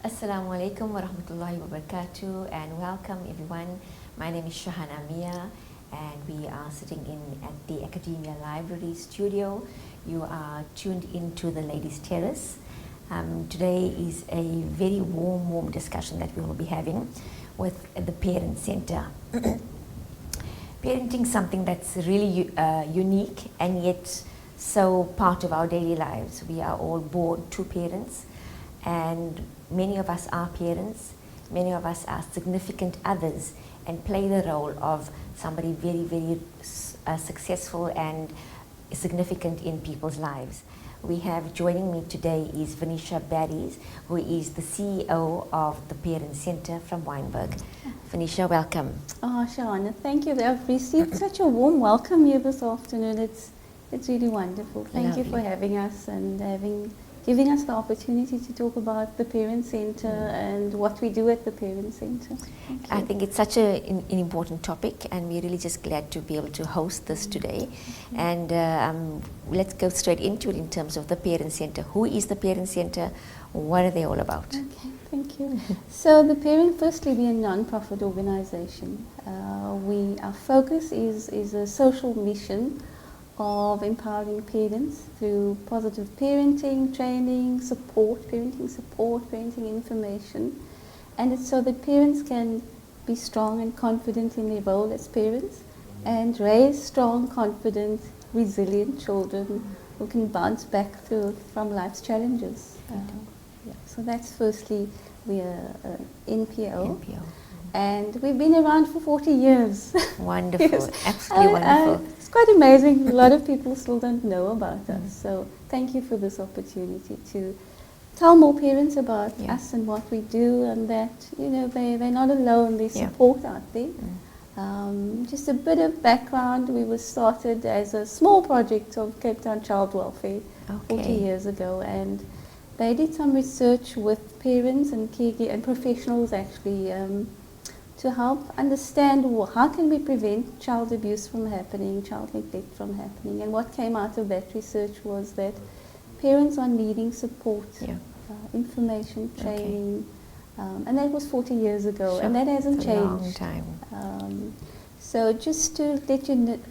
Assalamu alaikum wa rahmatullahi wa barakatuh, and welcome everyone. My name is Shahana Mia, and we are sitting in at the Academia Library studio. You are tuned into the Ladies' Terrace. Today is a very warm discussion that we will be having with the Parent Center. Parenting is something that's really unique and yet so part of our daily lives. We are all born to parents, and many of us are parents, many of us are significant others and play the role of somebody very successful and significant in people's lives. We have joining me today is Venecia Barrries, who is the CEO of the Parent Center from Wynberg. Venecia, welcome. Oh, Shahana, thank you. I've received such a warm welcome here this afternoon. It's really wonderful. Thank you for having us and giving us the opportunity to talk about the Parent Center and what we do at the Parent Center. I think it's such an important topic, and we're really just glad to be able to host this today. And let's go straight into it in terms of the Parent Center. Who is the Parent Center? What are they all about? Okay, thank you. So the Parent, firstly, we're a non-profit organization. Our focus is a social mission of empowering parents through positive parenting, training, parenting information. And it's so that parents can be strong and confident in their role as parents and raise strong, confident, resilient children who can bounce back from life's challenges. So that's firstly, we are NPO. And we've been around for 40 years. Wonderful, yes. Absolutely wonderful. It's quite amazing. A lot of people still don't know about us. So thank you for this opportunity to tell more parents about us and what we do, and that they're not alone. There's support out there. Just a bit of background: we were started as a small project of Cape Town Child Welfare 40 years ago, and they did some research with parents and professionals actually. To help understand how can we prevent child abuse from happening, child neglect from happening. And what came out of that research was that parents are needing support, information, training, and that was 40 years ago, and that hasn't changed. A long time. So just to let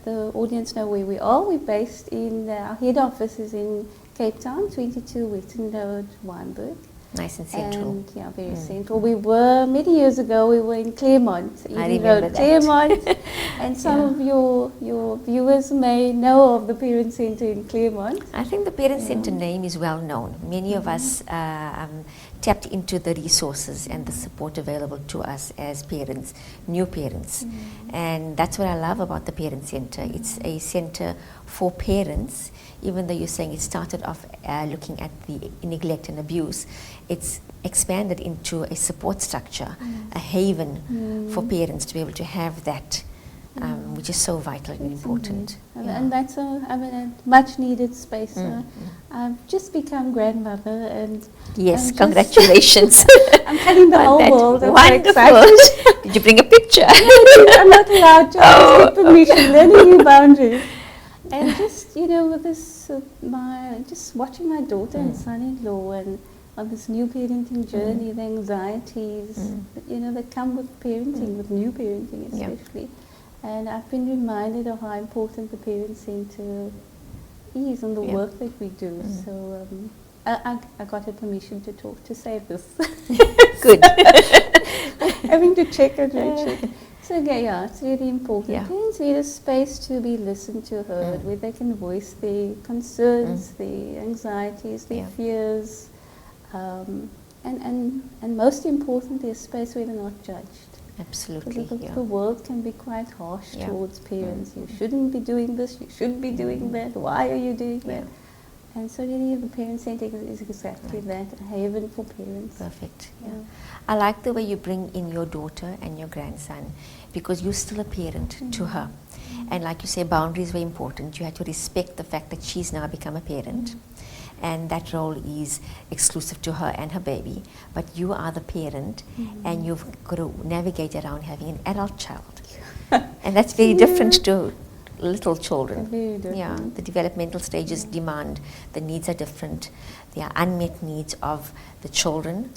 the audience know where we are, we're based in, our head office is in Cape Town, 22 Western Road, Wynberg. Nice and central. And very central. We were, many years ago, we were in Claremont. I remember that. Claremont. And some of your viewers may know of the Parent Center in Claremont. I think the Parent Center name is well known. Many of us tapped into the resources and the support available to us as parents, new parents. And that's what I love about the Parent Center. It's a center for parents. Even though you're saying it started off looking at the neglect and abuse, it's expanded into a support structure, a haven for parents to be able to have that, which is so vital and important. And that's a much needed space. I've just become grandmother, and yes, congratulations. I'm telling the whole world. I'm wonderful. Did you bring a picture? No, I'm not allowed to. I just get permission. Learning new boundaries. And just, with this, just watching my daughter and son-in-law and on this new parenting journey, the anxieties, that come with parenting, with new parenting especially. And I've been reminded of how important the Parent Center is and the work that we do. So I got her permission to talk, to say this. Good. Having to check and recheck. So it's really important. Parents need a space to be listened to, heard, where they can voice their concerns, their anxieties, their fears, and most importantly, a space where they're not judged. Absolutely. The world can be quite harsh towards parents. You shouldn't be doing this, you shouldn't be doing that, why are you doing that? And so really the Parent Center is exactly that, a haven for parents. Perfect. I like the way you bring in your daughter and your grandson, because you're still a parent to her. And like you say, boundaries were important. You had to respect the fact that she's now become a parent. And that role is exclusive to her and her baby. But you are the parent, and you've got to navigate around having an adult child. And that's very different to little children. Very different. The developmental stages demand, the needs are different, There are unmet needs of the children,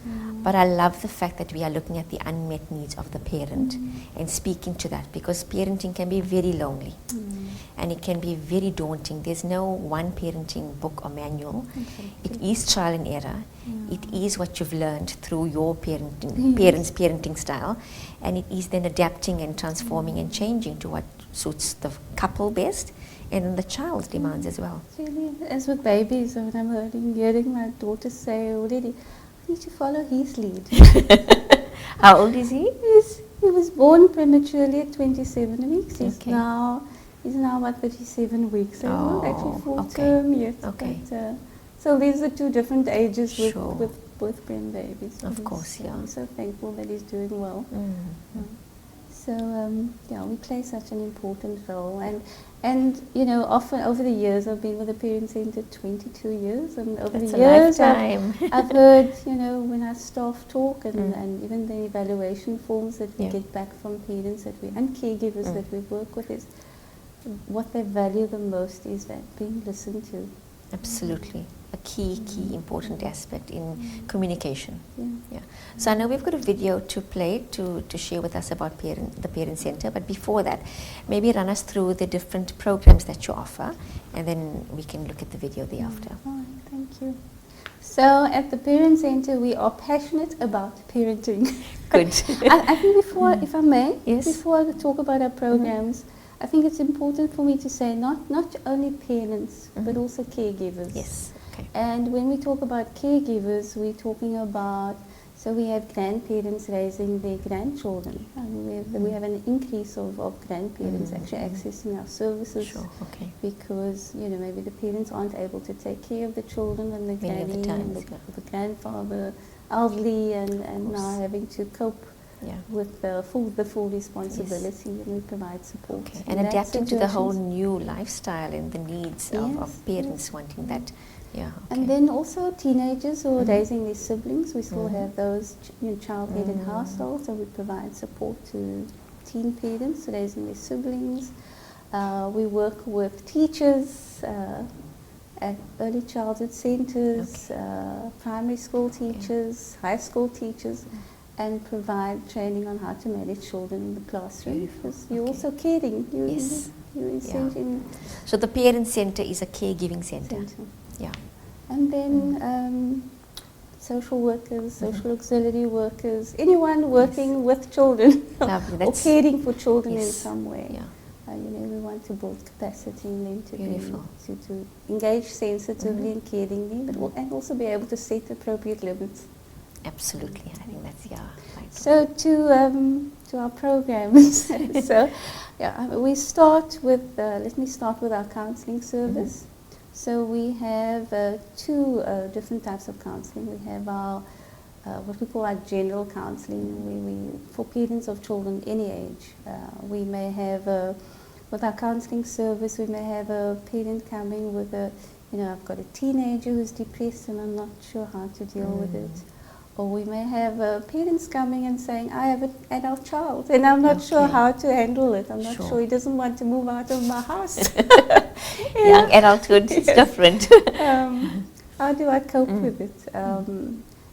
but I love the fact that we are looking at the unmet needs of the parent and speaking to that, because parenting can be very lonely and it can be very daunting. There's no one parenting book or manual. It is trial and error. It is what you've learned through your parents' parenting style, and it is then adapting and transforming and changing to what suits the couple best and the child's demands as well. Really, as with babies, when I'm hearing my daughter say already, I need to follow his lead. How old is he? He was born prematurely at 27 weeks. Okay. He's now about 37 weeks. So Oh, not actually full okay. term yet. Okay. But, so these are two different ages Sure. with both babies. Of course, yeah. I'm so thankful that he's doing well. So we play such an important role, and often over the years I've been with the Parent Centre 22 years, and over That's the a years lifetime. I've heard when our staff talk and even the evaluation forms that we get back from parents and caregivers that we work with, is what they value the most is that being listened to. Absolutely. A key important aspect in communication. Yeah. So I know we've got a video to play to share with us about the Parent Centre, but before that, maybe run us through the different programs that you offer, and then we can look at the video thereafter. All right, thank you. So at the Parent Centre, we are passionate about parenting. Good. I think before, if I may, Yes. before I talk about our programs, I think it's important for me to say not only parents, but also caregivers. Yes. Okay. And when we talk about caregivers, we're talking about, so we have grandparents raising their grandchildren. And we have an increase of grandparents actually accessing our services. Sure. Okay. Because, maybe the parents aren't able to take care of the children, and the Many of the granny and times, the grandfather, elderly, and now having to cope with the full responsibility, and we provide support. Okay. in And that adapting to the whole situations. new lifestyle and the needs of parents wanting that. Yeah. Okay. And then also teenagers who are raising their siblings. We still have those child-headed households, so we provide support to teen parents raising their siblings. We work with teachers at early childhood centres, primary school teachers, high school teachers, and provide training on how to manage children in the classroom. Because you're also caring. Yes. You're essentially So the Parent Centre is a caregiving centre. Yeah. And then social workers, social auxiliary workers, anyone working with children Lovely. or caring for children in Yes. some way. Yeah. We want to build capacity in them Beautiful. to engage sensitively and caringly, but and also be able to set appropriate limits. Absolutely. I think that's right. So to our programs. So we start with. Let me start with our counselling service. So we have two different types of counselling. We have our what we call our general counselling. We for parents of children any age. We may have with our counselling service. We may have a parent coming with I've got a teenager who's depressed and I'm not sure how to deal with it. Or we may have parents coming and saying, I have an adult child and I'm not sure how to handle it. I'm not sure he doesn't want to move out of my house. Young adulthood is different. How do I cope with it?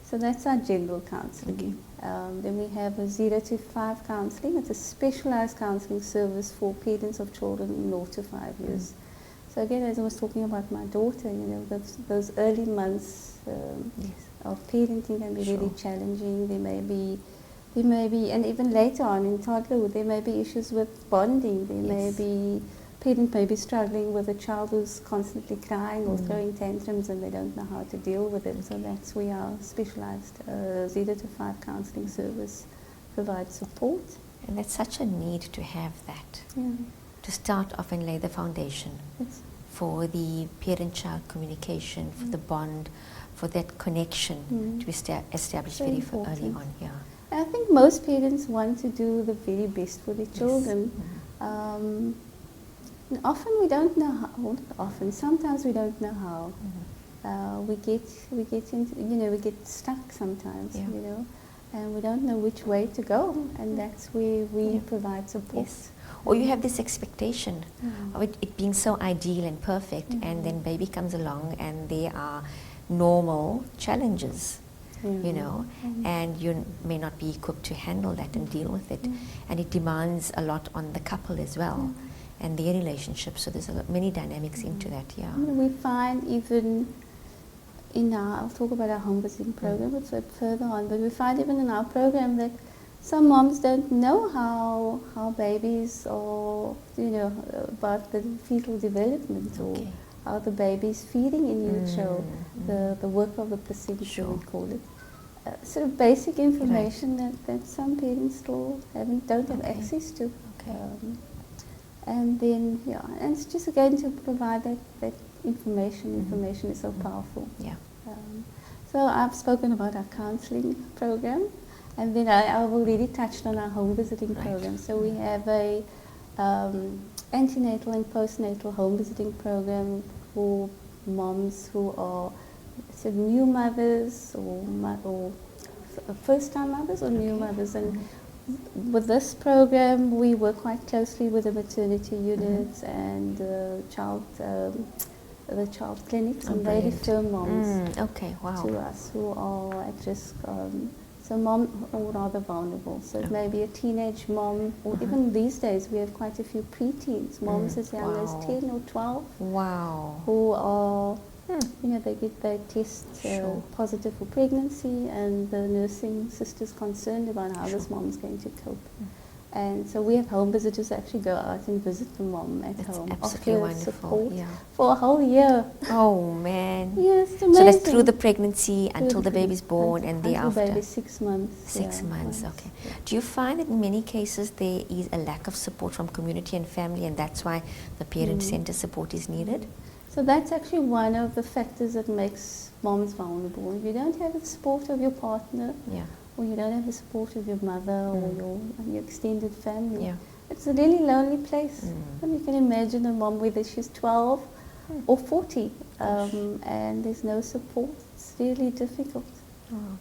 So that's our general counselling. Then we have a 0 to 5 counselling. It's a specialised counselling service for parents of children 0 to 5 years. So again, as I was talking about my daughter, those early months of parenting can be really challenging. There may be, and even later on in toddlerhood, there may be issues with bonding. There may be, parent may be struggling with a child who's constantly crying or throwing tantrums and they don't know how to deal with it. So that's where our specialised 0 to 5 counselling service provides support. And that's such a need to have that. To start off and lay the foundation for the parent-child communication, for the bond, for that connection to be established So very important. early on. Yeah. I think most parents want to do the very best for their children. Often we don't know how. Well, not often. Sometimes we don't know how. We get into, we get stuck sometimes. And we don't know which way to go. And that's where we provide support. Yes. Or you have this expectation of it being so ideal and perfect, and then baby comes along and there are normal challenges, you know, Mm. and you may not be equipped to handle that and deal with it. And it demands a lot on the couple as well and their relationship. So there's many dynamics into that, yeah. I mean, we find even in our, I'll talk about our home visiting program a bit further on, but we find even in our program that some moms don't know how babies or, you know, about the fetal development or how the baby's feeding in utero, the work of the placenta, we call it. Sort of basic information that some parents still don't have access to. And then, and it's just again to provide that information. Information is so powerful. Yeah. So I've spoken about our counseling program, and then I've already touched on our home visiting program. So we have a antenatal and postnatal home visiting program for moms who are new mothers or first-time mothers or new mothers. And with this program, we work quite closely with the maternity units and the child clinics, and they refer moms to us who are at risk. So mom or rather vulnerable. So it may be a teenage mom, or even these days we have quite a few preteens, moms as young as 10 or 12, who are, you know, they test positive for pregnancy, and the nursing sister's concerned about how this mom is going to cope. And so we have home visitors actually go out and visit the mom at home, offer support for a whole year. Oh man! Yes, it's amazing. So that's through the pregnancy until the baby's born, and thereafter. Until baby's 6 months. 6 months, okay. Do you find that in many cases there is a lack of support from community and family, and that's why the parent center support is needed? So that's actually one of the factors that makes moms vulnerable. If you don't have the support of your partner, or you don't have the support of your mother or your extended family, it's a really lonely place. And you can imagine a mom whether she's 12 or 40, and there's no support. It's really difficult.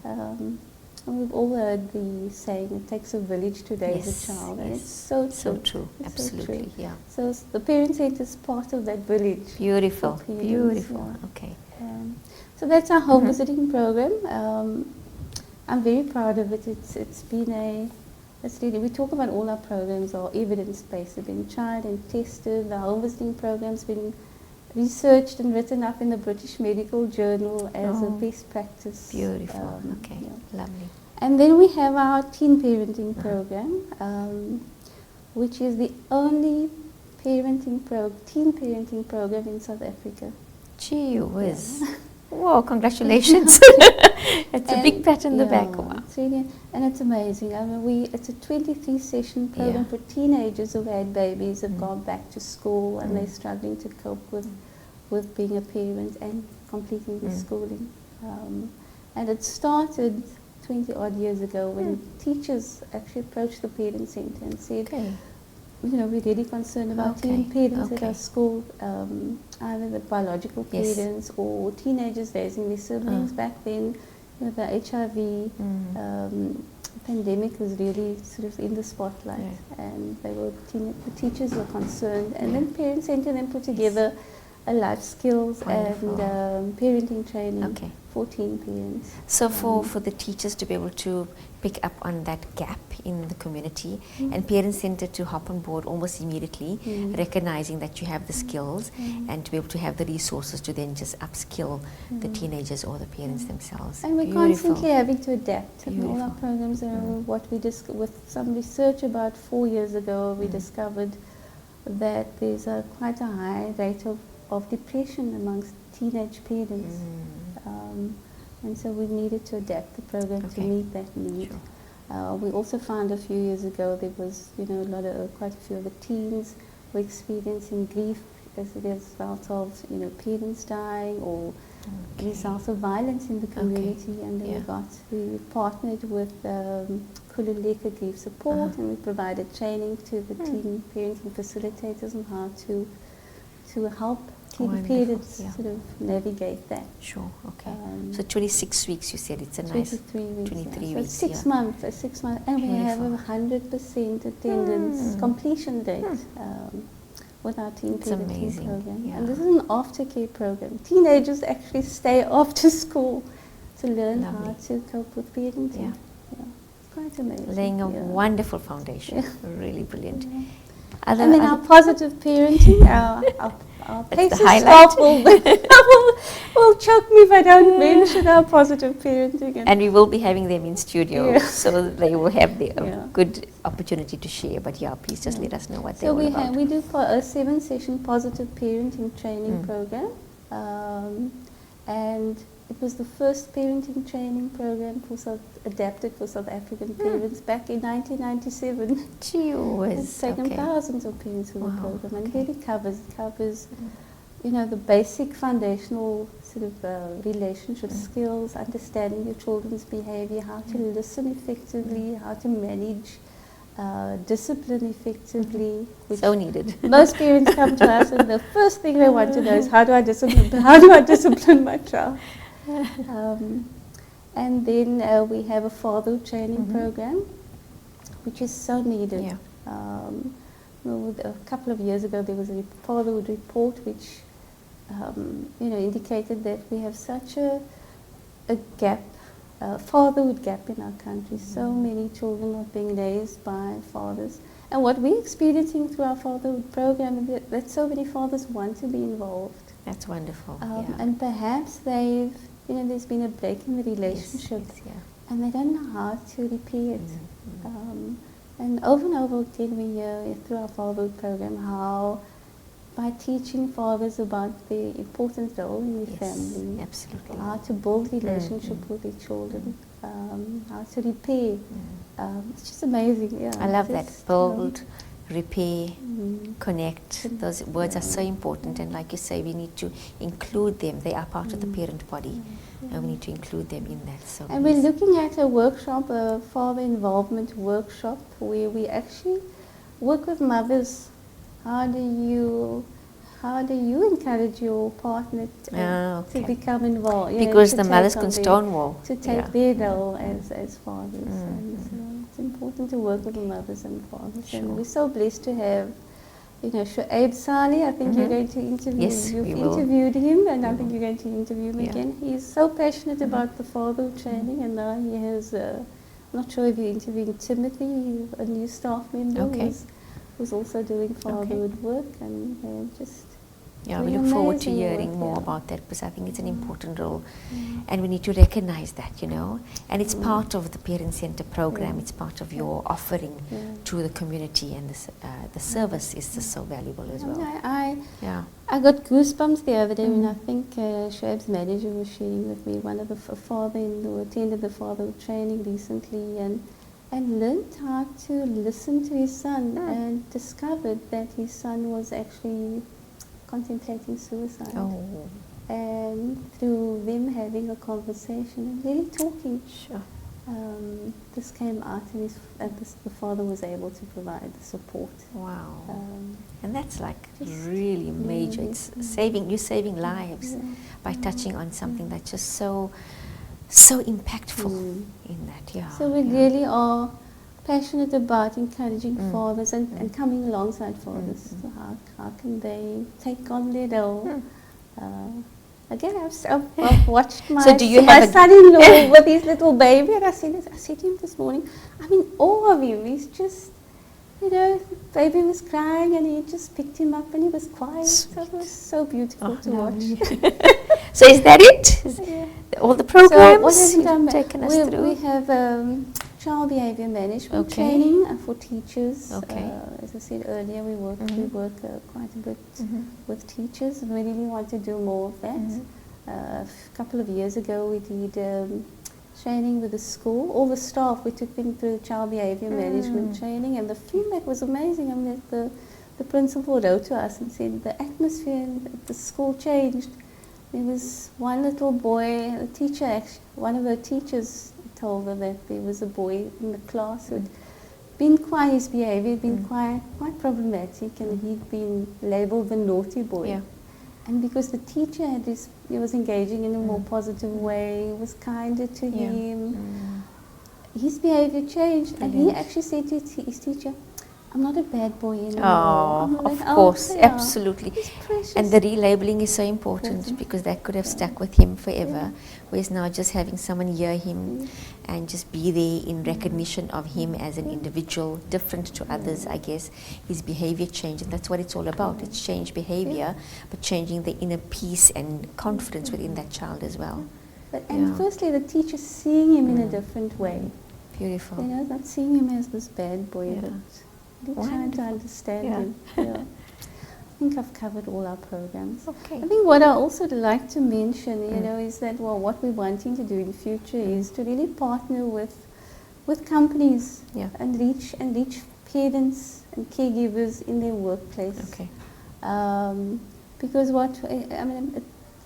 And we've all heard the saying, it takes a village to raise a child, and it's so true. So true, absolutely, So the parent center is part of that village. Beautiful, beautiful, okay. So that's our home visiting program. I'm very proud of it. It's been we talk about all our programs are evidence-based. They've been tried and tested. The home visiting program's been researched and written up in the British Medical Journal as a best practice. Beautiful, lovely. And then we have our teen parenting program, which is the only teen parenting program in South Africa. Gee whiz. Whoa, congratulations. It's a big pat on the back. Wow. It's really, and it's amazing. I mean, it's a 23-session program for teenagers who've had babies, have gone back to school, and they're struggling to cope with being a parent and completing the schooling. And it started 20 odd years ago when teachers actually approached the parent center and said, you know, we're really concerned about teen parents at our school, either the biological parents or teenagers raising their siblings. Back then, you know, the HIV pandemic was really sort of in the spotlight, and the teachers were concerned. And then Parent Center then put together a life skills and parenting training for teen parents. So for the teachers to be able to pick up on that gap in the community, and Parent Center to hop on board almost immediately, recognizing that you have the skills and to be able to have the resources to then just upskill the teenagers or the parents themselves. And we're constantly having to adapt. All our programs are what we with some research about 4 years ago, we discovered that there's quite a high rate of depression amongst teenage parents. And so we needed to adapt the program to meet that need. We also found a few years ago there was, you know, quite a few of the teens were experiencing grief as a result of, you know, parents dying or result of violence in the community. And then we partnered with Kululeka Grief Support, and we provided training to the teen parenting facilitators on how to help teen parents sort of navigate that. Sure, okay. So 26 weeks, you said. It's a nice 23 weeks. 23 so weeks. 6 months, 6 months, and we have a 100% attendance completion rate, with our teen It's parenting amazing, program. yeah. And this is an aftercare program. Teenagers actually stay after school to learn Lovely. how to cope with parenting. Yeah. Yeah. It's quite amazing. Laying a yeah. wonderful foundation. Really brilliant. Yeah. Other, And then other our positive parenting, our That's the places highlight. staff will choke me if I don't mention our positive parenting. and we will be having them in studio, Yeah. so that they will have the Yeah. good opportunity to share. But yeah, please just Yeah. let us know what So they're all about. we do a 7-session positive parenting training Mm. program, and it was the first parenting training program adapted for South African parents back in 1997. Gee whiz, It's taken okay. thousands of parents through the Wow, program, and okay. really covers you know, the basic foundational sort of relationship skills, understanding your children's behavior, how to listen effectively, how to manage discipline effectively. Which So needed. most parents come to us and the first thing they want to know is how do I discipline my child? And then we have a fatherhood training program, which is so needed. Yeah. A couple of years ago there was a fatherhood report which you know, indicated that we have such a gap, fatherhood gap in our country. So many children are being raised by fathers. And what we're experiencing through our fatherhood program is that so many fathers want to be involved. That's wonderful. Yeah. And perhaps they've, you know, there's been a break in the relationship, Yes, yeah. and they don't know how to repair it. And over again we hear through our fatherhood program how by teaching fathers about the important role in the Yes, family, absolutely. how to build relationship with their children, how to repair. It's just amazing. Yeah, I love that. just, Build, repair, connect. Those words are so important, and like you say, we need to include them. They are part of the parent body, and we need to include them in that. So and we're looking at a workshop, a father involvement workshop, where we actually work with mothers. How do you encourage your partner to become involved? Because the mothers can stonewall. To take their role as fathers. And so it's important to work with the mothers and fathers. Sure. And we're so blessed to have, you know, Shoaib Saleh. I think you're going to interview Yes, You've we will. interviewed him, and I think you're going to interview him Yeah. again. He's so passionate about the fatherhood training, and now he has, I'm not sure if you're interviewing Timothy, a new staff member who's also doing fatherhood work, and just yeah, we doing look forward to amazing hearing work, more yeah. about that, because I think it's an important role, and we need to recognize that, you know, and it's part of the Parent Center program. It's part of your offering to the community, and the service is just so valuable as well. I got goosebumps the other day when I think Shoaib's manager was sharing with me one of the father who attended the fatherhood training recently, and learned how to listen to his son, and discovered that his son was actually contemplating suicide. Oh, And through them having a conversation and really talking, sure. this came out, and the father was able to provide the support. Wow. And that's like really major. It's you're saving lives by touching on something that's just so impactful in that. Yeah. So we really are passionate about encouraging fathers and coming alongside fathers. So how can they take on their role? Again, I've watched my son-in-law with his little baby, and I said to him this morning, I'm in awe of him. He's just, you know, baby was crying, and he just picked him up, and he was quiet. So it was so beautiful to watch. So is that it? All the programs you've taken us through? We have child behavior management training for teachers. As I said earlier, we work quite a bit with teachers, and we really want to do more of that. A couple of years ago, we did training with the school. All the staff, we took them through child behavior management training, and the feedback was amazing. I mean, the principal wrote to us and said the atmosphere at the school changed. There was one little boy, a teacher actually, one of her teachers told her that there was a boy in the class who had been quite, his behavior had been quite problematic, and he'd been labelled the naughty boy. Yeah. And because the teacher he was engaging in a more positive way, was kinder to him, his behavior changed. And he actually said to his teacher, I'm not a bad boy anymore. Oh, Like, of course, yeah, absolutely. he's precious. And the relabeling is so important because that could have stuck with him forever. Whereas now just having someone hear him and just be there in recognition of him as an individual, different to others, I guess, his behavior changed. And that's what it's all about. It's change behavior, but changing the inner peace and confidence within that child as well. And firstly, the teacher seeing him in a different way. Beautiful. You know, not seeing him as this bad boy, but really trying to understand him. Yeah. I think I've covered all our programs. Okay. I think what I also would like to mention, you know, is that what we're wanting to do in the future is to really partner with companies and reach parents and caregivers in their workplace. Okay. Because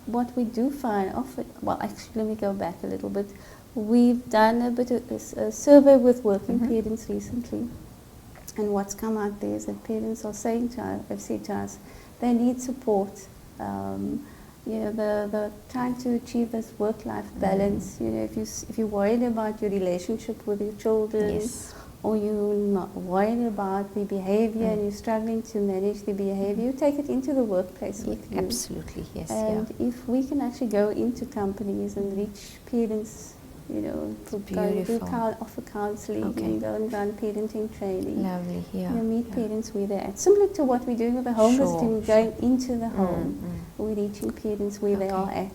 what we do find often, well, actually, let me go back a little bit. We've done a bit of a survey with working parents recently, and what's come out there is that parents are saying have said to us, they need support. You know, the trying to achieve this work-life balance. You know, if you're worried about your relationship with your children, or you're not worried about the behavior and you're struggling to manage the behavior, you take it into the workplace with you. Absolutely, yes. And if we can actually go into companies and reach parents, you know, offer counselling and go and run parenting training. Lovely, You know, meet parents where they're at. Similar to what we're doing with the homeless team, going into the home, we're reaching parents where they are at.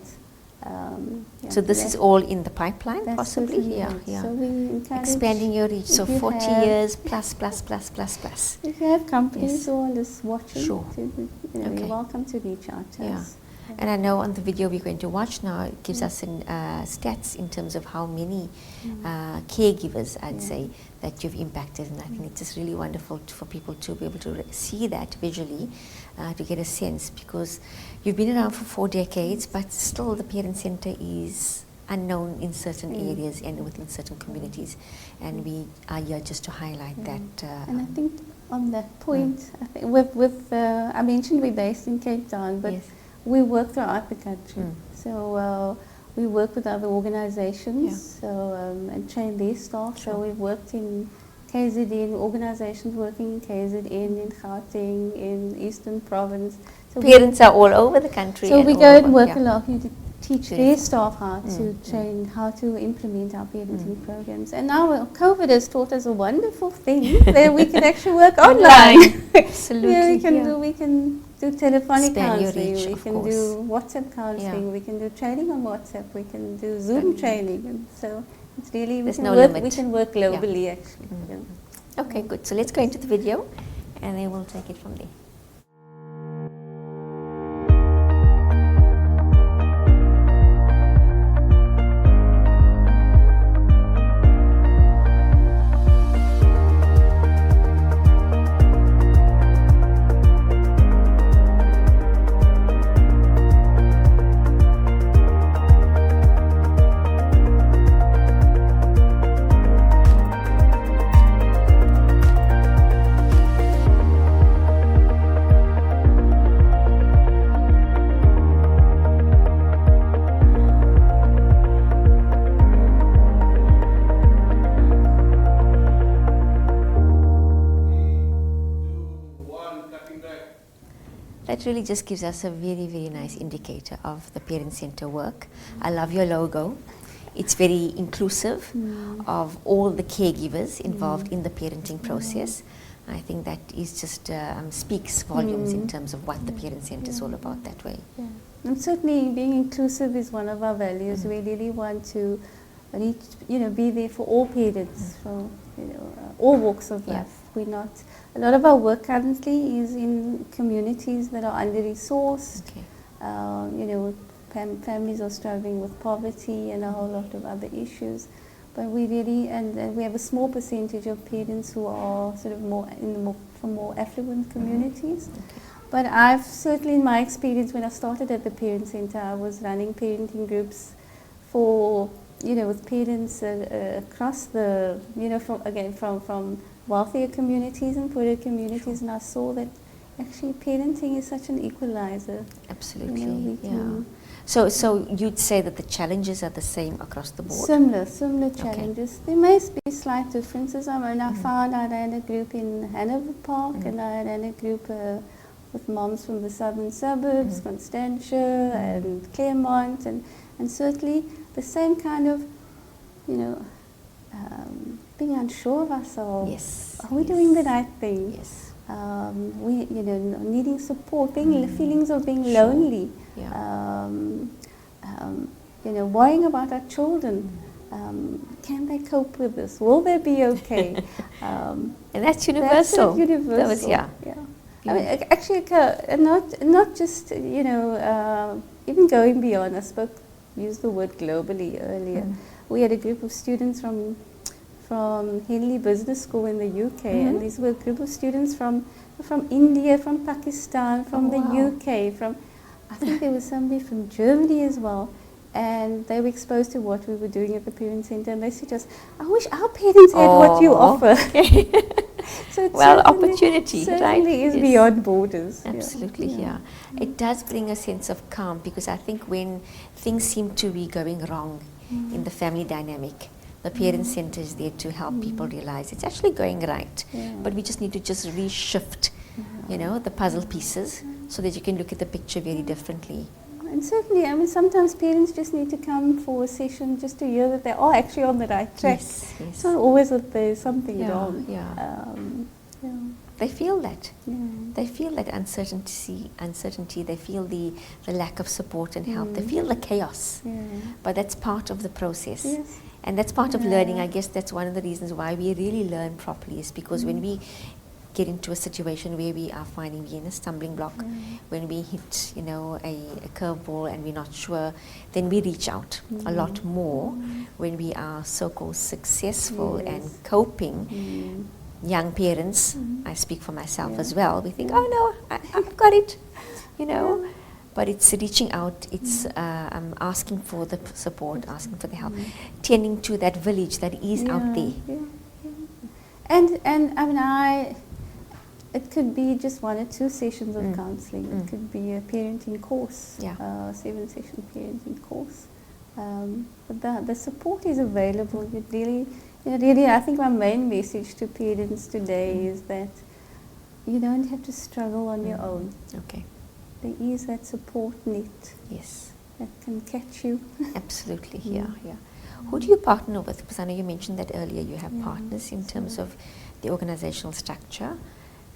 So this is all in the pipeline, possibly? So we encourage expanding your reach, so 40 years plus. If you have companies who are just watching, you're welcome to reach out to us. And I know on the video we're going to watch now, it gives us stats in terms of how many caregivers, I'd say, that you've impacted. And I think it's just really wonderful for people to be able to see that visually, to get a sense, because you've been around for 4 decades, but still the Parent Centre is unknown in certain areas and within certain communities. And we are here just to highlight that. And I think on that point, I think I mentioned we're based in Cape Town, but we work throughout the country. So we work with other organizations and train their staff. So we've worked in KZN, organizations working in KZN, in Gauteng, in Eastern Province. So parents are all over the country. So we go and work along to teach their staff how to train, how to implement our parenting programs. And now COVID has taught us a wonderful thing that we can actually work online. Absolutely. We can do telephonic counseling, we can course. do WhatsApp counseling, we can do training on WhatsApp, we can do Zoom training, and so it's really we can work globally actually. Okay, good. So let's go into the video, and then we'll take it from there. That really just gives us a very, very nice indicator of the Parent Centre work. I love your logo. It's very inclusive of all the caregivers involved in the parenting process. I think that is just speaks volumes in terms of what the Parent Centre is all about that way. And certainly being inclusive is one of our values. We really want to reach, be there for all parents, from all walks of life. We're not. A lot of our work currently is in communities that are under-resourced. Families are struggling with poverty and a whole lot of other issues. But we really, and we have a small percentage of parents who are sort of from more affluent communities. But I've certainly, in my experience, when I started at the Parent Centre, I was running parenting groups for, with parents across the, from wealthier communities and poorer communities, and I saw that actually parenting is such an equalizer. Absolutely, You know, we can So you'd say that the challenges are the same across the board? Similar challenges. There may be slight differences. I mean, I found I ran a group in Hanover Park, and I ran a group with moms from the southern suburbs, Constantia and Claremont, and certainly the same kind of, you know, being unsure of ourselves. Yes. Are we doing the right thing? Yes. We, you know, needing support, feelings of being Sure. lonely. Yeah. You know, worrying about our children. Can they cope with this? Will they be okay? And that's universal. That's universal. That was, yeah. I mean, actually, not just, you know, even going beyond. I used the word globally earlier. We had a group of students from Henley Business School in the UK, and these were a group of students from India, from Pakistan, from the UK, from, I think there was somebody from Germany as well, and they were exposed to what we were doing at the Parent Centre, and they said to us, I wish our parents had what you offer. So well, opportunity, certainly right? is beyond borders. Absolutely, yeah. It does bring a sense of calm, because I think when things seem to be going wrong in the family dynamic, the Parent Centre is there to help people realize it's actually going right, but we just need to just reshift, you know, the puzzle pieces so that you can look at the picture very differently. And certainly, I mean, sometimes parents just need to come for a session just to hear that they are actually on the right track. Yes. It's not always that there's something wrong. They feel that. Yeah. They feel that uncertainty. They feel the lack of support and help. They feel the chaos. But that's part of the process. Yes. And that's part of learning. I guess that's one of the reasons why we really learn properly, is because when we get into a situation where we are finding we're in a stumbling block, when we hit, you know, a curveball and we're not sure, then we reach out a lot more. When we are so-called successful and coping, young parents, I speak for myself as well, we think, oh no, I've got it, you know. But it's reaching out, it's asking for the support, asking for the help, tending to that village that is out there. And I mean, it could be just 1 or 2 sessions of counselling. It could be a parenting course, 7-session parenting course. But the support is available. It really, I think my main message to parents today is that you don't have to struggle on your own. Okay. There is that support net. Yes. That can catch you. Absolutely, yeah. Who do you partner with? Because I know you mentioned that earlier, you have partners in terms of the organizational structure.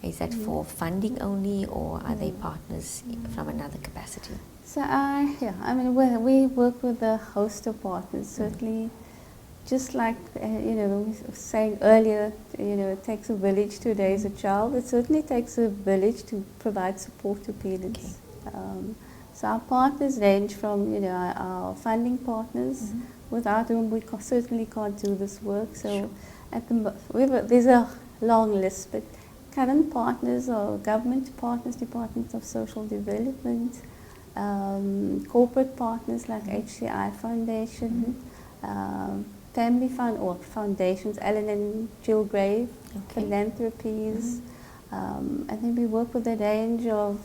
Is that for funding only, or are they partners from another capacity? So I mean, we work with a host of partners. Certainly, just like you know, we were saying earlier, you know, it takes a village to raise a child. It certainly takes a village to provide support to parents. So our partners range from, you know, our funding partners, without whom we certainly can't do this work. So at there's a long list, but current partners are government partners, Department of Social Development, corporate partners like HCI Foundation, family fund or foundations, Ellen and Jill Grave, philanthropies, and then we work with a range of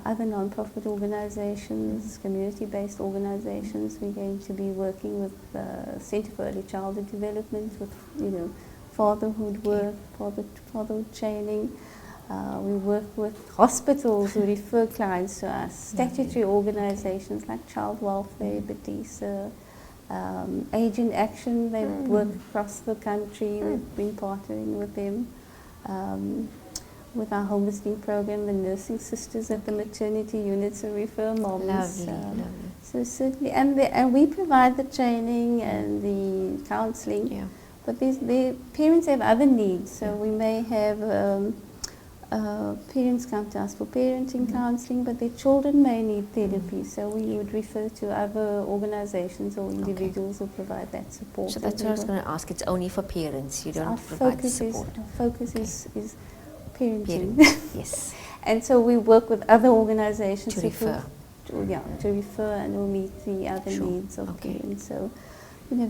other non-profit organizations, community-based organizations. We're going to be working with the Center for Early Childhood Development, with, you know, fatherhood work, fatherhood training. We work with hospitals who refer clients to us, statutory organizations like Child Welfare, Batisa, Age in Action. They work across the country. We've been partnering with them. With our home visiting program, the nursing sisters at the maternity units who refer moms. Lovely. So certainly, and we provide the training and the counselling. But the parents have other needs, so we may have parents come to us for parenting counselling, but their children may need therapy, so we would refer to other organizations or individuals who provide that support. So that's what I was going to ask. It's only for parents. You don't provide the support. Our focus is parenting. Yes. And so we work with other organizations to refer. To refer and will meet the other needs of parents. So, you know,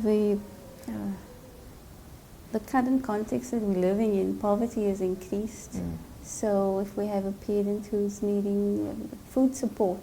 the current context that we're living in, poverty has increased. So if we have a parent who's needing food support,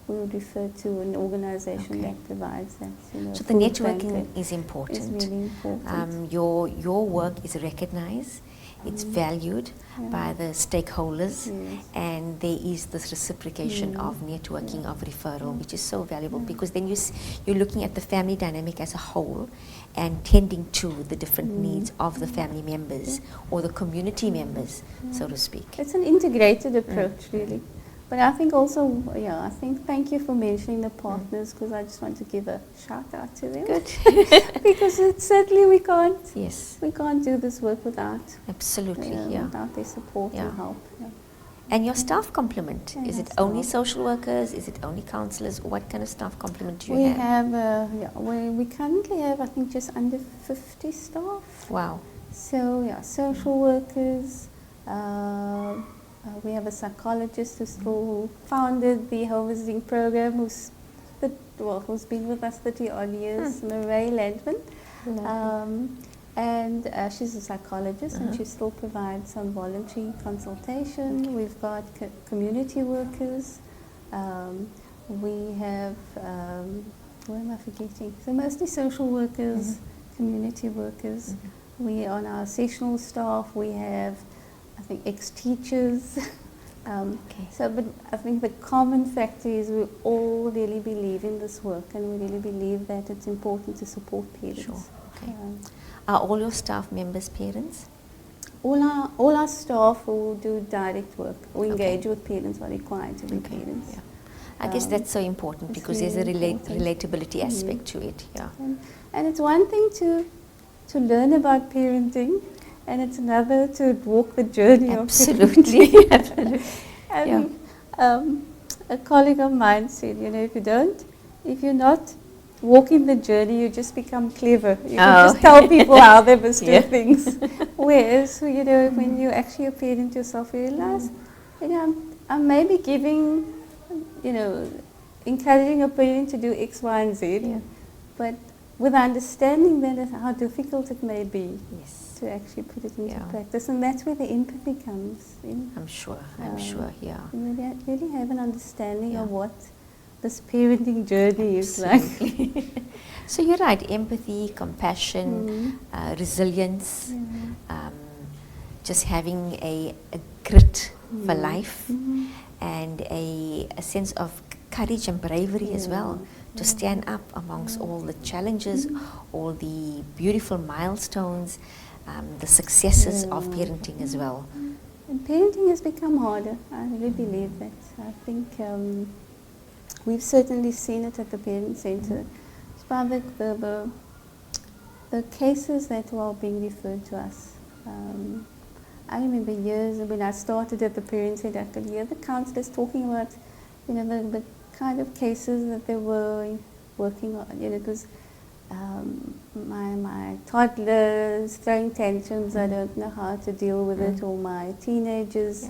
we would refer to an organization that provides that. So the networking is important. It's really important. Your work is recognized, it's valued by the stakeholders, and there is this reciprocation of networking, of referral, which is so valuable, because then you're looking at the family dynamic as a whole and tending to the different needs of the family members or the community members, so to speak. It's an integrated approach, really. But I think also, thank you for mentioning the partners, because I just want to give a shout out to them. Good. Because certainly we can't do this work without without their support and help. Yeah. And your staff complement, is it only social workers, is it only counsellors, what kind of staff complement do you have? We currently have, I think, just under 50 staff. Wow. So social workers, we have a psychologist who founded the home visiting program, who's been with us 30 odd years, Murray Landman. And she's a psychologist, and she still provides some voluntary consultation. We've got community workers. We have, what am I forgetting? So mostly social workers, community workers. We, on our sessional staff, we have, I think, ex-teachers. But I think the common factor is we all really believe in this work, and we really believe that it's important to support parents. Sure. Okay. Are all your staff members parents? All our staff who do direct work, who engage with parents, are required to be parents. Yeah. I guess that's so important, because there's a relatability aspect to it. Yeah. And it's one thing to learn about parenting, and it's another to walk the journey of parenting. A colleague of mine said, if you're not walking the journey, you just become clever. You can just tell people how they must do things. Whereas, when you actually a parent yourself, you realize, I'm maybe encouraging a parent to do X, Y, and Z, but with understanding that how difficult it may be to actually put it into practice, and that's where the empathy comes in. I'm sure, yeah. You really have an understanding of what this parenting journey is like. So you're right, empathy, compassion, resilience, just having a grit for life, and a sense of courage and bravery as well, to stand up amongst all the challenges, all the beautiful milestones, the successes of parenting as well. And parenting has become harder. I really believe that. I think we've certainly seen it at the Parent Centre. The cases that were being referred to us. I remember years when I started at the Parent Centre, I could hear the counsellors talking about, the kind of cases that they were working on. It was my toddlers throwing tantrums, I don't know how to deal with it, or my teenagers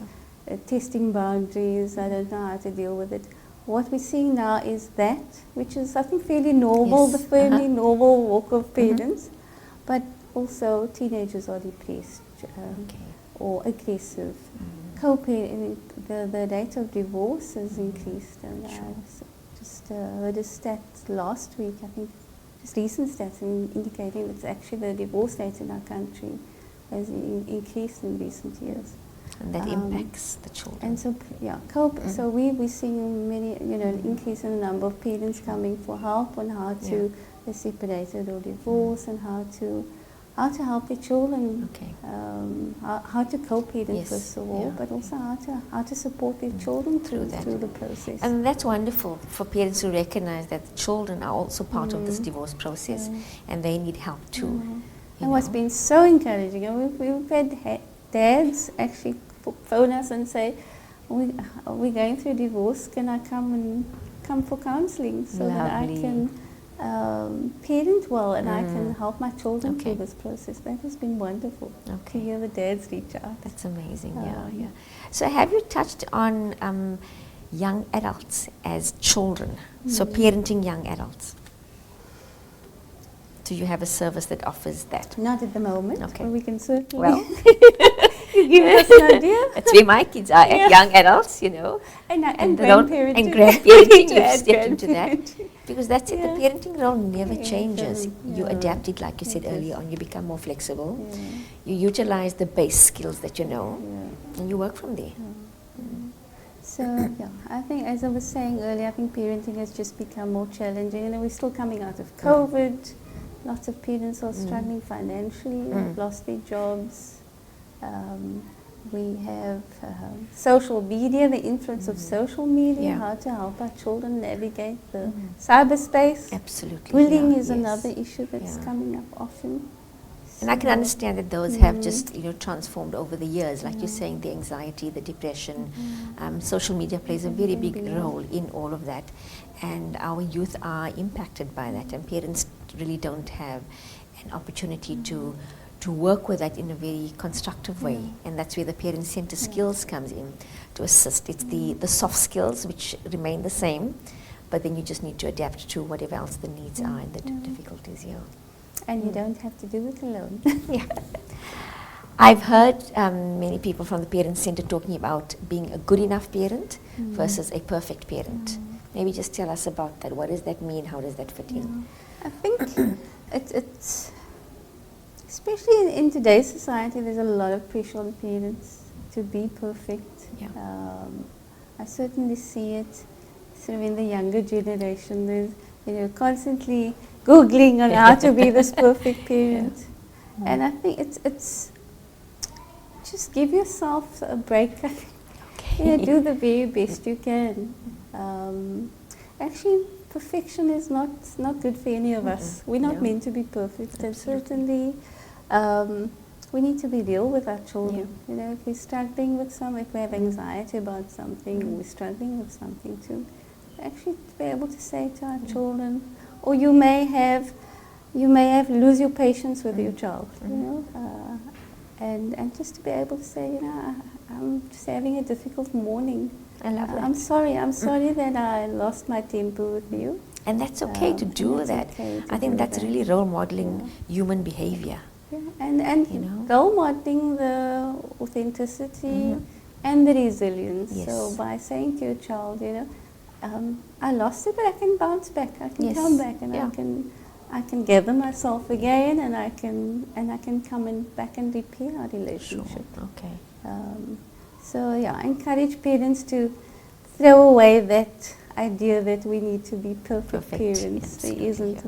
testing boundaries, I don't know how to deal with it. What we're seeing now is that, which is, I think, fairly normal, the fairly normal walk of parents, but also teenagers are depressed or aggressive. The rate of divorce has increased, and I just heard a stat last week, I think, just recent stats indicating that actually the divorce rate in our country has increased in recent years. And that impacts the children. And so, so we're seeing many, an increase in the number of parents coming for help on how to be separated or divorce, and how to help their children, how to co-parent first of all, but also how to support their children through the process. And that's wonderful for parents to recognize that the children are also part of this divorce process, and they need help too. And what's been so encouraging, we've had dads actually phone us and say, we're going through divorce, can I come for counselling so that I can parent well, and I can help my children through this process. That has been wonderful to hear the dads reach out. That's amazing, yeah. So have you touched on young adults as children, so parenting young adults? Do you have a service that offers that? Not at the moment, but we can certainly. Well, You give us an idea. That's where my kids are at, young adults, you know. And grandparenting. And grandparenting. You've stepped into that. Because that's it, the parenting role never changes. You adapt it, like you said earlier on, you become more flexible. You utilize the base skills that you know, and you work from there. So, I think, as I was saying earlier, I think parenting has just become more challenging. And we're still coming out of COVID. Lots of parents are struggling financially, have lost their jobs. We have social media, the influence of social media, how to help our children navigate the cyberspace. Absolutely. Bullying is another issue that's coming up often. And I can understand that those have just, transformed over the years, like you're saying, the anxiety, the depression. Social media plays a very big role in all of that. And our youth are impacted by that, and parents really don't have an opportunity to work with that in a very constructive way. And that's where the parent-centered skills comes in to assist. It's the soft skills which remain the same, but then you just need to adapt to whatever else the needs are and the difficulties. And you don't have to do it alone. I've heard many people from the Parent Center talking about being a good enough parent versus a perfect parent. Maybe just tell us about that. What does that mean? How does that fit in? I think it's especially in today's society, there's a lot of pressure on parents to be perfect. I certainly see it sort of in the younger generation. There's, constantly Googling on how to be this perfect parent. And I think it's just give yourself a break. Do the very best you can. Actually, perfection is not good for any of us. We're not meant to be perfect. And certainly, we need to be real with our children. If we're struggling with if we have anxiety about something, we're struggling with something too, actually to be able to say to our children, or you may lose your patience with your child, and just to be able to say, I'm just having a difficult morning. I love that. I'm sorry that I lost my temper with you. And that's okay to do that. I think that's really role modeling human behavior. And role modeling the authenticity and the resilience. So by saying to your child, I lost it, but I can bounce back. I can come back, and I can gather myself again, and I can come back and repair our relationship. Sure. Okay. Encourage parents to throw away that idea that we need to be perfect parents. There isn't.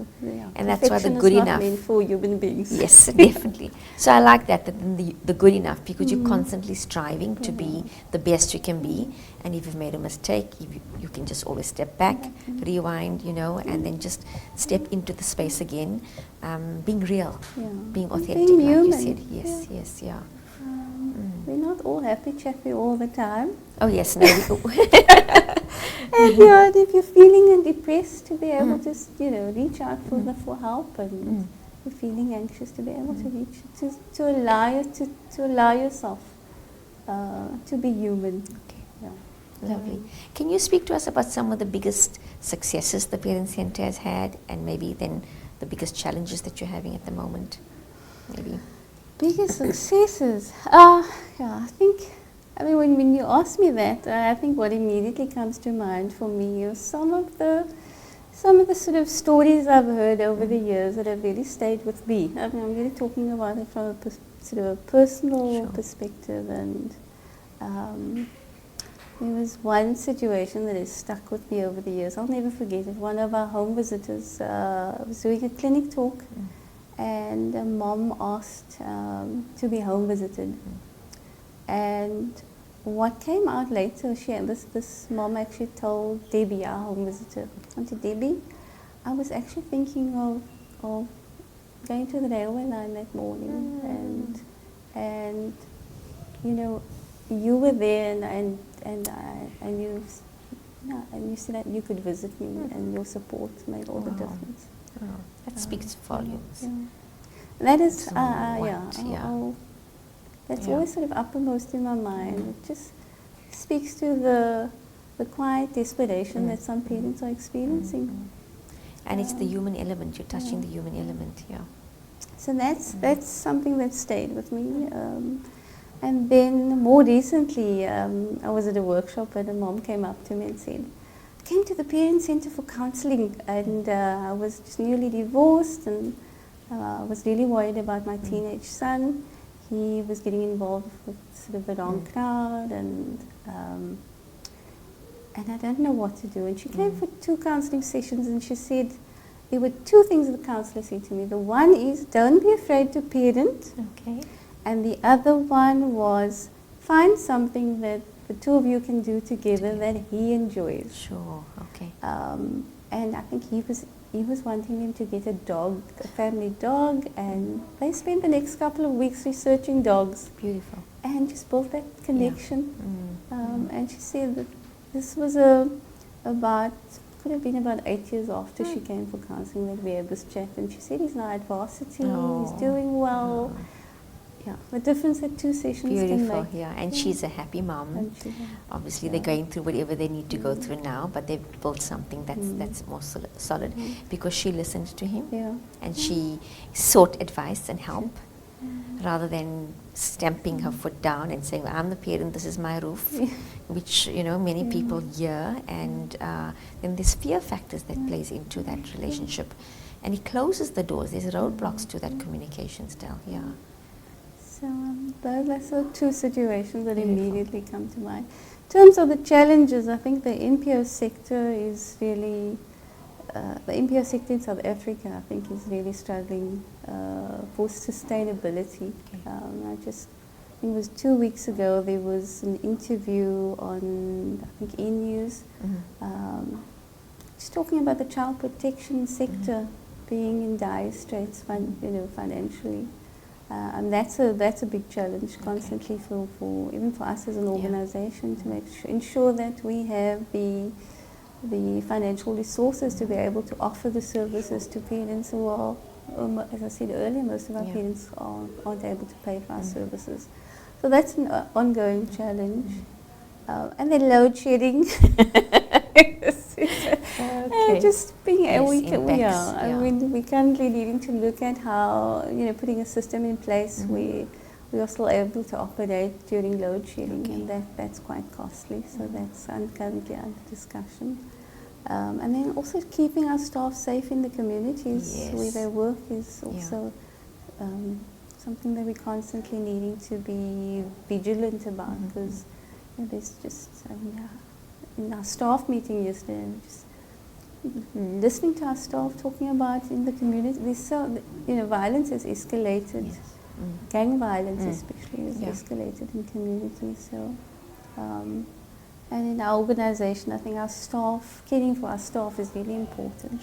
And that's why the good enough. Not meant for human beings. Yes, definitely. So I like that the good enough, because you're constantly striving to be the best you can be. And if you've made a mistake, you can just always step back, rewind, and then just step into the space again. Being real, being authentic, being like human. you said. Yes. We're not all happy, chappy all the time. Oh yes, no. And if you're feeling depressed, to be able to reach out for help, and you're feeling anxious, to be able to reach to allow yourself to be human. Okay. Lovely. Can you speak to us about some of the biggest successes the Parent Center has had, and maybe then the biggest challenges that you're having at the moment? Maybe. Biggest successes? I think, when you ask me that, I think what immediately comes to mind for me is some of the sort of stories I've heard over the years that have really stayed with me. I'm really talking about it from a sort of a personal perspective, and there was one situation that has stuck with me over the years. I'll never forget it. One of our home visitors was doing a clinic talk, and a mom asked to be home visited. And what came out later, this mom actually told Debbie, our home visitor, Auntie Debbie, I was actually thinking of going to the railway line that morning, and you were there, and you said that you could visit me, and your support made all the difference. Oh, that speaks volumes. That is, that's always sort of uppermost in my mind. It just speaks to the quiet desperation that some parents are experiencing. And it's the human element. You're touching the human element. So that's something that stayed with me. And then more recently, I was at a workshop and a mom came up to me and said, I came to the Parent Center for counseling, and I was just newly divorced, and I was really worried about my teenage son. He was getting involved with sort of the wrong crowd, and I don't know what to do. And she came for 2 counseling sessions, and she said, there were 2 things the counselor said to me. The one is, don't be afraid to parent. Okay. And the other one was, find something that the 2 of you can do together that he enjoys. Sure. Okay. And I think he was wanting them to get a dog, a family dog, and they spent the next couple of weeks researching dogs. Beautiful. And just built that connection. Yeah. And she said that this was could have been about 8 years after she came for counseling that we had this chat, and she said he's now at varsity, he's doing well. Yeah, the difference that 2 sessions can make. Yeah, and she's a happy mom. Obviously, they're going through whatever they need to go through now, but they've built something that's more solid because she listened to him and she sought advice and help rather than stamping her foot down and saying, I'm the parent, this is my roof, which, many people hear, and then there's fear factors that plays into that relationship, and it closes the doors. There's roadblocks to that communication still. So those are 2 situations that immediately come to mind. In terms of the challenges, I think the NPO sector is really, the NPO sector in South Africa, I think, is really struggling for sustainability. I think it was 2 weeks ago, there was an interview on, I think, E-News, just talking about the child protection sector being in dire straits, financially. And that's a big challenge constantly for even for us as an organization to ensure that we have the financial resources to be able to offer the services to parents who are, as I said earlier, most of our parents aren't able to pay for our services. So that's an ongoing challenge. And then load shedding. Just being we're currently needing to look at how putting a system in place where we are still able to operate during load shedding, and that's quite costly. So that's currently under discussion. And then also keeping our staff safe in the communities where they work is also something that we're constantly needing to be vigilant about, because there's just in our staff meeting yesterday, just listening to our staff talking about in the community, violence has escalated. Gang violence especially has escalated in communities. So, and in our organization, I think our staff, caring for our staff is really important.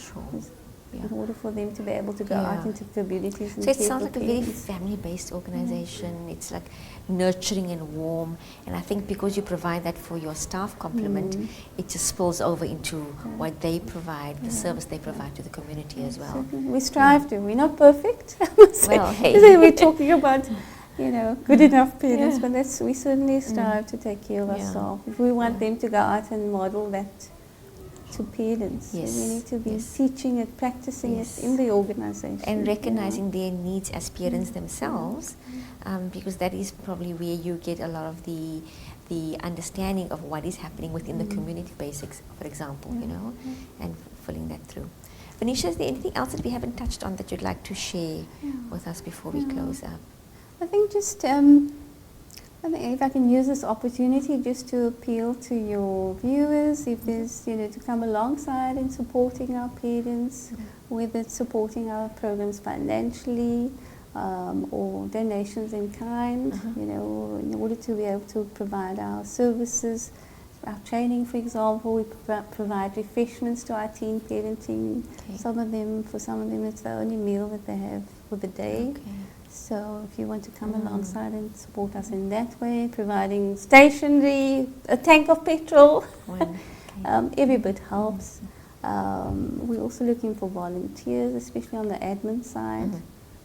In order for them to be able to go out into communities. So it sounds like a very family-based organization. It's like nurturing and warm. And I think because you provide that for your staff complement, it just spills over into what they provide, the service they provide to the community as well. We strive to. We're not perfect. Well, hey. We're talking about, good enough parents, but we certainly strive to take care of our staff. If we want them to go out and model that to parents, we need to be teaching it, practicing it in the organization. And recognizing their needs as parents themselves, because that is probably where you get a lot of the understanding of what is happening within the community basics, for example, and filling that through. Venecia, is there anything else that we haven't touched on that you'd like to share with us before we close up? I think just I think if I can use this opportunity just to appeal to your viewers, if there's, to come alongside in supporting our parents, whether it's supporting our programs financially or donations in kind, in order to be able to provide our services, our training, for example. We provide refreshments to our teen parenting. For some of them, it's the only meal that they have for the day. So if you want to come alongside and support us in that way, providing stationery, a tank of petrol, every bit helps. We're also looking for volunteers, especially on the admin side.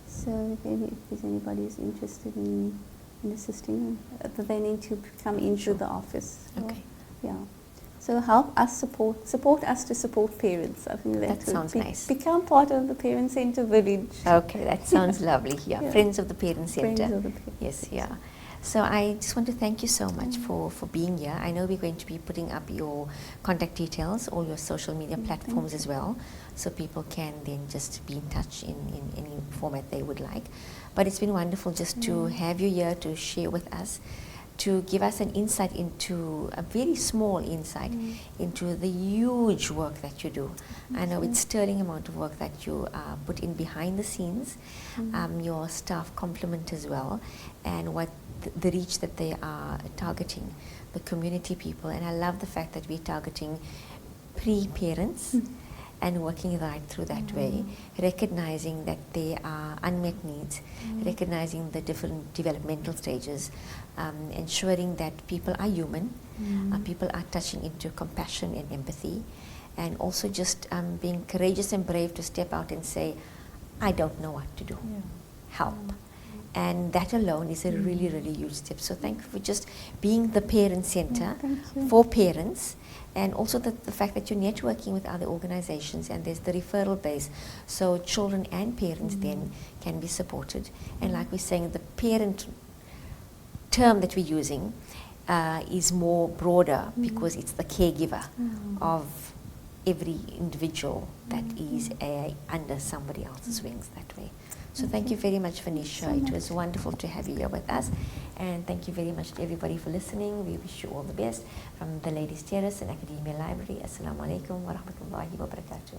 So if there's anybody who's interested in assisting, they need to come into the office. So, So help us support us to support parents. I think that sounds nice. Become part of the Parent Center village. Okay, that sounds lovely. Friends of the Parent Center. Friends of the Parent Center. Yes, So I just want to thank you so much for being here. I know we're going to be putting up your contact details, all your social media platforms as well, so people can then just be in touch in any format they would like. But it's been wonderful just to have you here to share with us, to give us an insight into, a very small insight into the huge work that you do. I know it's sterling amount of work that you put in behind the scenes. Your staff compliment as well, and what the reach that they are targeting, the community people. And I love the fact that we're targeting pre-parents and working right through that way, recognizing that there are unmet needs, recognizing the different developmental stages, ensuring that people are human, people are touching into compassion and empathy, and also just being courageous and brave to step out and say, I don't know what to do, help. And that alone is a really, really huge step. So thank you for just being the parent center for parents, and also the fact that you're networking with other organizations, and there's the referral base, so children and parents then can be supported. And like we're saying, the parent term that we're using is more broader because it's the caregiver of every individual that is under somebody else's wings that way. So thank you very much, Venecia. It was wonderful to have you here with us. And thank you very much to everybody for listening. We wish you all the best from the Ladies Terrace and Academia Library. Assalamu alaikum wa rahmatullahi wa barakatuh.